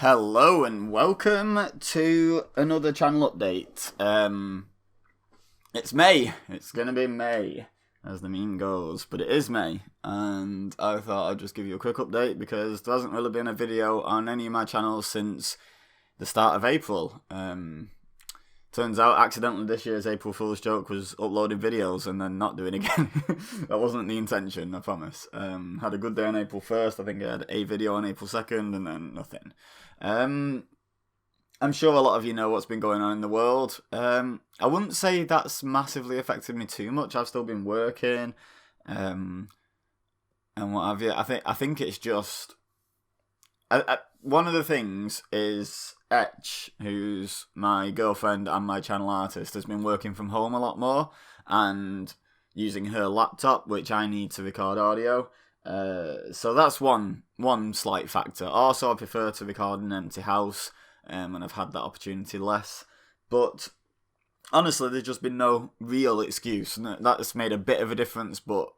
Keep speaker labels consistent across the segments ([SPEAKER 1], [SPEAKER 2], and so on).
[SPEAKER 1] Hello and welcome to another channel update. It's May. It's gonna be May, as the meme goes, but it is May, and I thought I'd just give you a quick update because there hasn't really been a video on any of my channels since the start of April. Turns out, accidentally, this year's April Fool's joke was uploading videos and then not doing again. That wasn't the intention, I promise. Had a good day on April 1st. I think I had a video on April 2nd and then nothing. I'm sure a lot of you know what's been going on in the world. I wouldn't say that's massively affected me too much. I've still been working, and what have you. I think it's just... one of the things is Etch, who's my girlfriend and my channel artist, has been working from home a lot more and using her laptop, which I need to record audio. So that's one slight factor. Also, I prefer to record in an empty house, and I've had that opportunity less. But honestly, there's just been no real excuse, and that's made a bit of a difference, but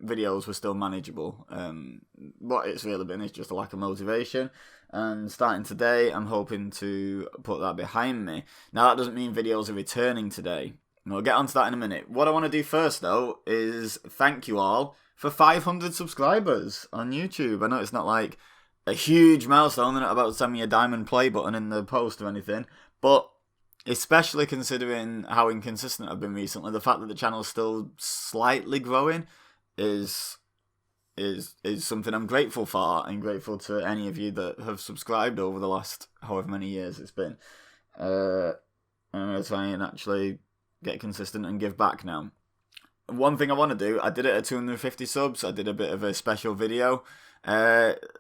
[SPEAKER 1] videos were still manageable. What it's really been is just a lack of motivation, and starting today I'm hoping to put that behind me. Now that doesn't mean videos are returning today, and we'll get onto that in a minute. What I want to do first though is thank you all for 500 subscribers on YouTube. I know it's not like a huge milestone, they're not about to send me a diamond play button in the post or anything, but especially considering how inconsistent I've been recently, the fact that the channel's still slightly growing is something I'm grateful for, and grateful to any of you that have subscribed over the last however many years it's been. I'm going to try and actually get consistent and give back now. One thing I want to do, I did it at 250 subs, I did a bit of a special video.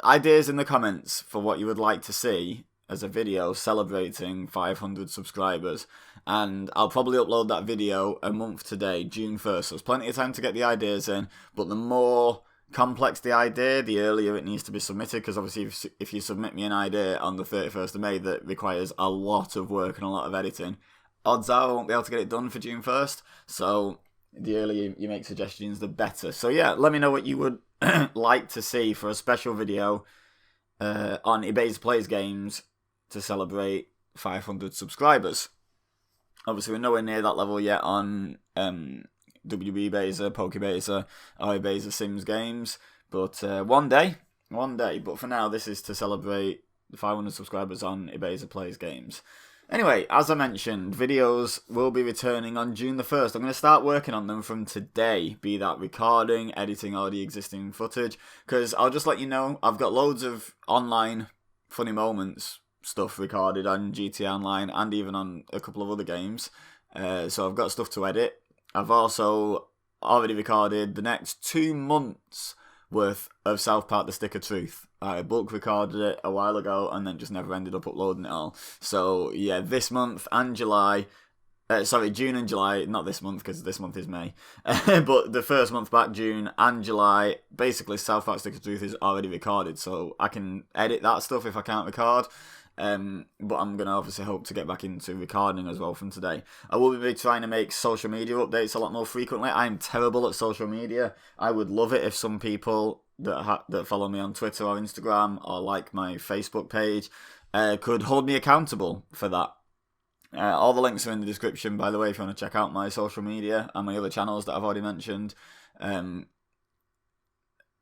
[SPEAKER 1] Ideas in the comments for what you would like to see as a video celebrating 500 subscribers, and I'll probably upload that video a month today, June 1st, so there's plenty of time to get the ideas in, but the more complex the idea, the earlier it needs to be submitted, because obviously if you submit me an idea on the 31st of May that requires a lot of work and a lot of editing, odds are I won't be able to get it done for June 1st, so the earlier you make suggestions, the better. So yeah, let me know what you would like to see for a special video on EBEZASimsgames to celebrate 500 subscribers. Obviously, we're nowhere near that level yet on WEBEZA, PokeBEZA, or EBEZASimsgames, but one day. But for now, this is to celebrate the 500 subscribers on EBEZASimsgames. Anyway, as I mentioned, videos will be returning on June the 1st. I'm going to start working on them from today, be that recording, editing all the existing footage, because I'll just let you know, I've got loads of online funny moments stuff recorded on GTA Online and even on a couple of other games, so I've got stuff to edit. I've also already recorded the next 2 months worth of South Park The Stick of Truth. I bulk recorded it a while ago and then just never ended up uploading it all. So yeah, this month and July, June and July, not this month because this month is May, but the first month back, June and July, basically South Park Stick of Truth is already recorded, so I can edit that stuff if I can't record. But I'm going to obviously hope to get back into recording as well from today. I will be trying to make social media updates a lot more frequently. I'm terrible at social media. I would love it if some people that follow me on Twitter or Instagram or like my Facebook page could hold me accountable for that. All the links are in the description, by the way, if you want to check out my social media and my other channels that I've already mentioned.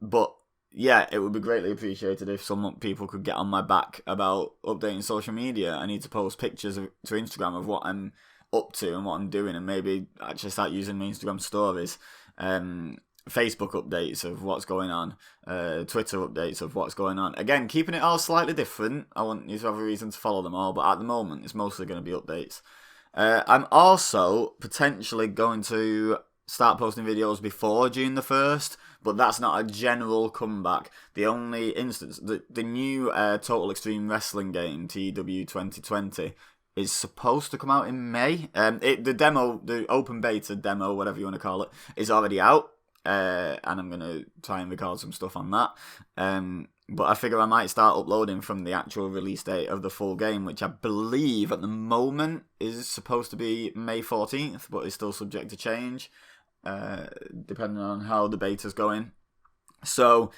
[SPEAKER 1] But yeah, it would be greatly appreciated if some people could get on my back about updating social media. I need to post pictures to Instagram of what I'm up to and what I'm doing, and maybe actually start using my Instagram stories, Facebook updates of what's going on, Twitter updates of what's going on. Again, keeping it all slightly different. I want you to have a reason to follow them all, but at the moment, it's mostly going to be updates. I'm also potentially going to start posting videos before June the 1st, but that's not a general comeback. The only instance, the new Total Extreme Wrestling game, TW 2020, is supposed to come out in May. The open beta demo, whatever you want to call it, is already out, and I'm going to try and record some stuff on that. But I figure I might start uploading from the actual release date of the full game, which I believe at the moment is supposed to be May 14th, but is still subject to change, depending on how the beta's going. So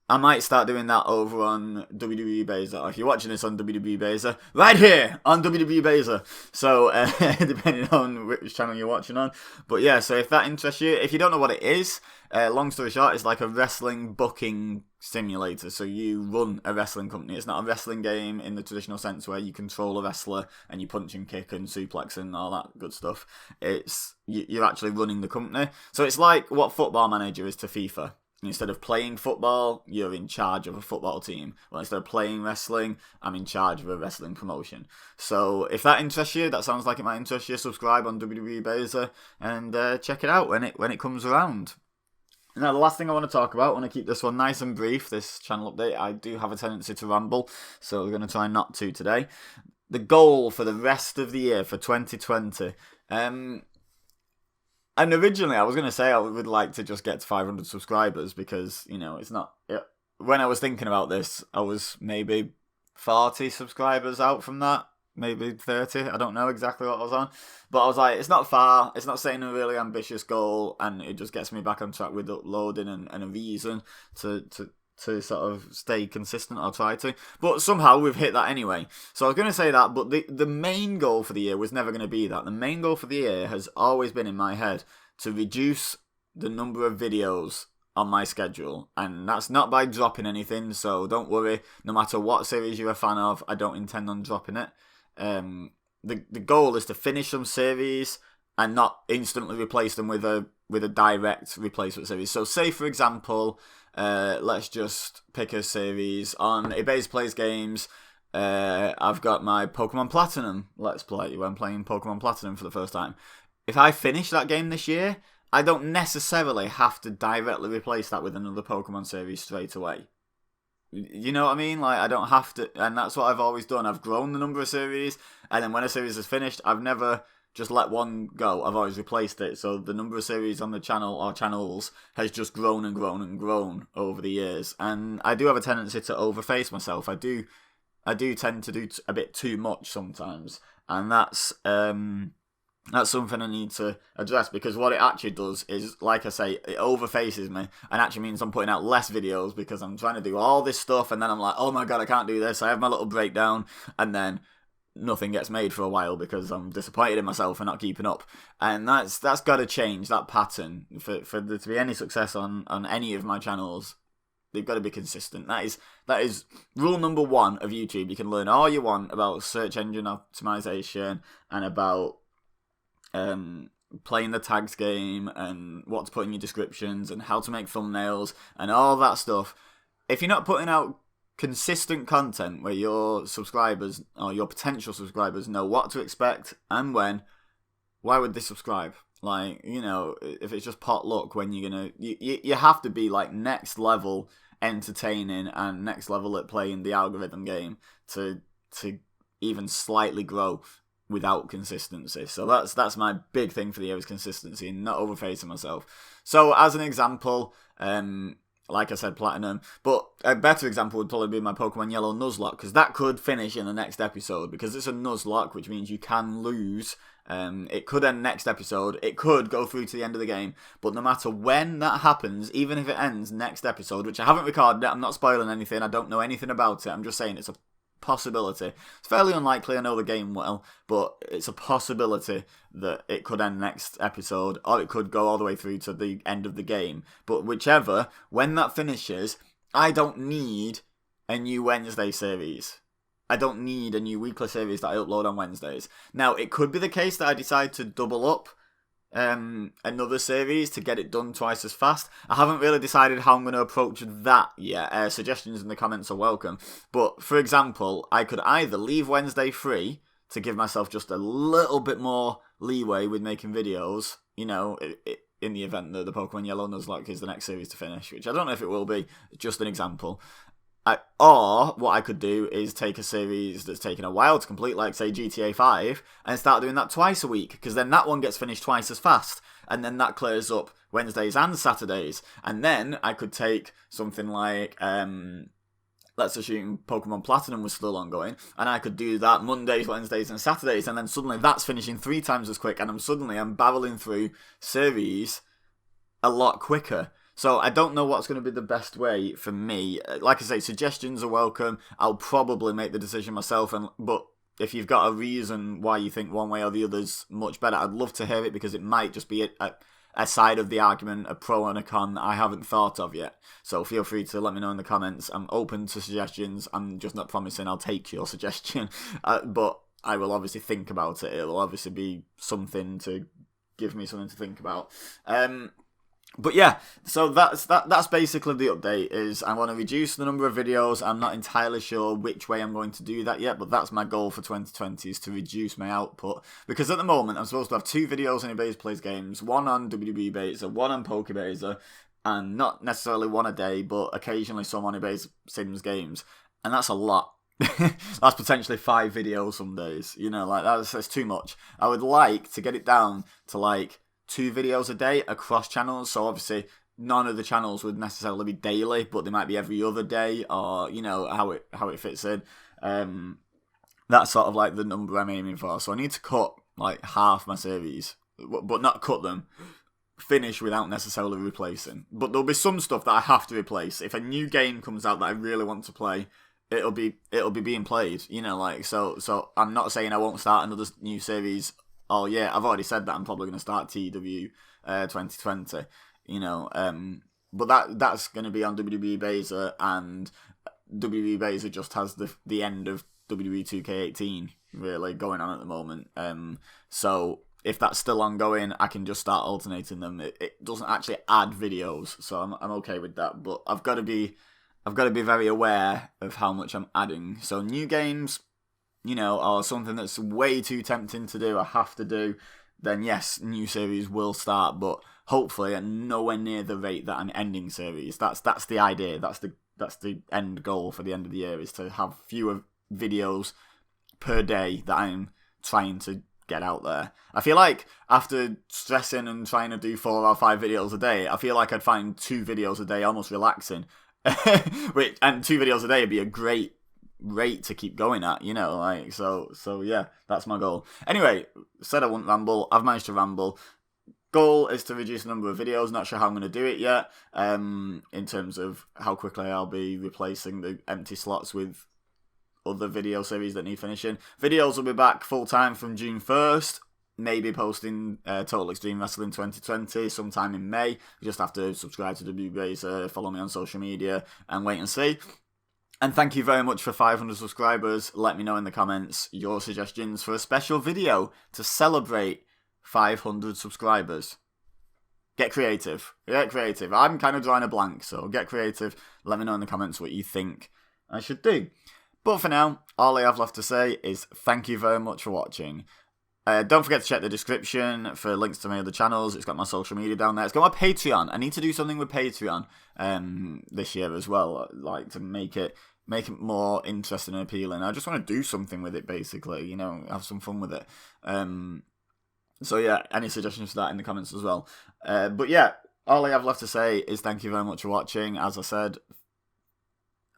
[SPEAKER 1] I might start doing that over on WWE Beza. If you're watching this on WWE Beza, right here on WWE Beza. So, depending on which channel you're watching on. But yeah, so if that interests you, if you don't know what it is, long story short, it's like a wrestling booking simulator. So you run a wrestling company. It's not a wrestling game in the traditional sense where you control a wrestler and you punch and kick and suplex and all that good stuff. You're actually running the company. So it's like what Football Manager is to FIFA. Instead of playing football, you're in charge of a football team. Well, instead of playing wrestling, I'm in charge of a wrestling promotion. So if that interests you, that sounds like it might interest you, subscribe on WWE Beza and check it out when it comes around. Now, the last thing I want to talk about, I want to keep this one nice and brief, this channel update. I do have a tendency to ramble, so we're going to try not to today. The goal for the rest of the year, for 2020... And originally, I was going to say I would like to just get to 500 subscribers because, it's not... When I was thinking about this, I was maybe 40 subscribers out from that. Maybe 30. I don't know exactly what I was on. But I was like, it's not far. It's not setting a really ambitious goal. And it just gets me back on track with uploading and a reason to sort of stay consistent or try to. But somehow we've hit that anyway. So I was going to say that, but the main goal for the year was never going to be that. The main goal for the year has always been in my head to reduce the number of videos on my schedule. And that's not by dropping anything, so don't worry. No matter what series you're a fan of, I don't intend on dropping it. The goal is to finish some series and not instantly replace them with a direct replacement series. So say, for example... let's just pick a series on EBEZAsimsgames. I've got my Pokemon Platinum Let's Play when I'm playing Pokemon Platinum for the first time. If I finish that game this year, I don't necessarily have to directly replace that with another Pokemon series straight away. You know what I mean? Like, I don't have to, and that's what I've always done. I've grown the number of series, and then when a series is finished, I've never just let one go. I've always replaced it. So the number of series on the channel or channels has just grown and grown and grown over the years. And I do have a tendency to overface myself. I do tend to do a bit too much sometimes. And that's something I need to address, because what it actually does is, like I say, it overfaces me and actually means I'm putting out less videos because I'm trying to do all this stuff and then I'm like, oh my god, I can't do this. I have my little breakdown and then nothing gets made for a while because I'm disappointed in myself for not keeping up. And that's got to change, that pattern. For there to be any success on any of my channels, they've got to be consistent. That is rule number one of YouTube. You can learn all you want about search engine optimization and about playing the tags game and what to put in your descriptions and how to make thumbnails and all that stuff. If you're not putting out consistent content where your subscribers or your potential subscribers know what to expect and when, why would they subscribe? Like, if it's just pot luck when you're gonna, you have to be like next level entertaining and next level at playing the algorithm game to even slightly grow without consistency. So that's my big thing for the year, is consistency and not overfacing myself. So as an example, like I said, Platinum. But a better example would probably be my Pokemon Yellow Nuzlocke, because that could finish in the next episode, because it's a Nuzlocke, which means you can lose. It could end next episode. It could go through to the end of the game. But no matter when that happens, even if it ends next episode, which I haven't recorded, I'm not spoiling anything, I don't know anything about it, I'm just saying it's a possibility. It's fairly unlikely, I know the game well, but it's a possibility that it could end next episode, or it could go all the way through to the end of the game. But whichever, when that finishes, I don't need a new Wednesday series. I don't need a new weekly series that I upload on Wednesdays. Now, it could be the case that I decide to double up another series to get it done twice as fast. I haven't really decided how I'm going to approach that yet. Suggestions in the comments are welcome. But, for example, I could either leave Wednesday free to give myself just a little bit more leeway with making videos, in the event that the Pokemon Yellow Nuzlocke is the next series to finish, which I don't know if it will be, just an example. Or what I could do is take a series that's taken a while to complete, like, say, GTA 5, and start doing that twice a week, because then that one gets finished twice as fast, and then that clears up Wednesdays and Saturdays. And then I could take something like, let's assume Pokemon Platinum was still ongoing, and I could do that Mondays, Wednesdays, and Saturdays, and then suddenly that's finishing 3 times as quick, and I'm barreling through series a lot quicker. So I don't know what's going to be the best way for me. Like I say, suggestions are welcome. I'll probably make the decision myself, but if you've got a reason why you think one way or the other's much better, I'd love to hear it, because it might just be a side of the argument, a pro and a con that I haven't thought of yet. So feel free to let me know in the comments. I'm open to suggestions. I'm just not promising I'll take your suggestion, but I will obviously think about it. It'll obviously be something to give me something to think about. But yeah, so that's basically the update. Is I want to reduce the number of videos. I'm not entirely sure which way I'm going to do that yet, but that's my goal for 2020, is to reduce my output. Because at the moment, I'm supposed to have 2 videos on Ebeza Plays Games, 1 on WWE Beza, 1 on Pokebeza, and not necessarily 1 a day, but occasionally some on EBEZAsimsgames. And that's a lot. That's potentially 5 videos some days. You know, like that's too much. I would like to get it down to like 2 videos a day across channels. So obviously none of the channels would necessarily be daily, but they might be every other day, or you know how it fits in. That's sort of like the number I'm aiming for. So I need to cut like half my series, but not cut them, finish without necessarily replacing. But there'll be some stuff that I have to replace. If a new game comes out that I really want to play, it'll be being played. You know, like so I'm not saying I won't start another new series. Oh yeah, I've already said that I'm probably going to start TW 2020, you know, but that's going to be on WWE Beza, and WWE Beza just has the end of WWE 2K18 really going on at the moment. So if that's still ongoing, I can just start alternating them. It doesn't actually add videos, so I'm okay with that. But I've got to be very aware of how much I'm adding. So new games, you know, or something that's way too tempting to do, I have to do, then yes, new series will start, but hopefully at nowhere near the rate that I'm ending series. That's the idea. That's the end goal for the end of the year, is to have fewer videos per day that I'm trying to get out there. I feel like after stressing and trying to do 4 or 5 videos a day, I feel like I'd find 2 videos a day almost relaxing. And 2 videos a day would be a great rate to keep going at, you know, like so yeah, that's my goal. Anyway, said I wouldn't ramble, I've managed to ramble. Goal is to reduce the number of videos. Not sure how I'm going to do it yet, in terms of how quickly I'll be replacing the empty slots with other video series that need finishing. Videos will be back full time from June 1st. Maybe posting Total Extreme Wrestling 2020 sometime in May. You just have to subscribe to WBase, follow me on social media, and wait and see. And thank you very much for 500 subscribers. Let me know in the comments your suggestions for a special video to celebrate 500 subscribers. Get creative. Get creative. I'm kind of drawing a blank, so get creative. Let me know in the comments what you think I should do. But for now, all I have left to say is thank you very much for watching. Don't forget to check the description for links to my other channels. It's got my social media down there. It's got my Patreon. I need to do something with Patreon this year as well, like to make it more interesting and appealing. I just want to do something with it, basically, you know, have some fun with it. So yeah, any suggestions for that in the comments as well. But yeah, all I have left to say is thank you very much for watching. As I said,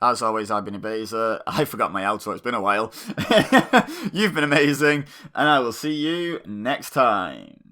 [SPEAKER 1] as always, I've been Ebeza. I forgot my outro, it's been a while. You've been amazing, and I will see you next time.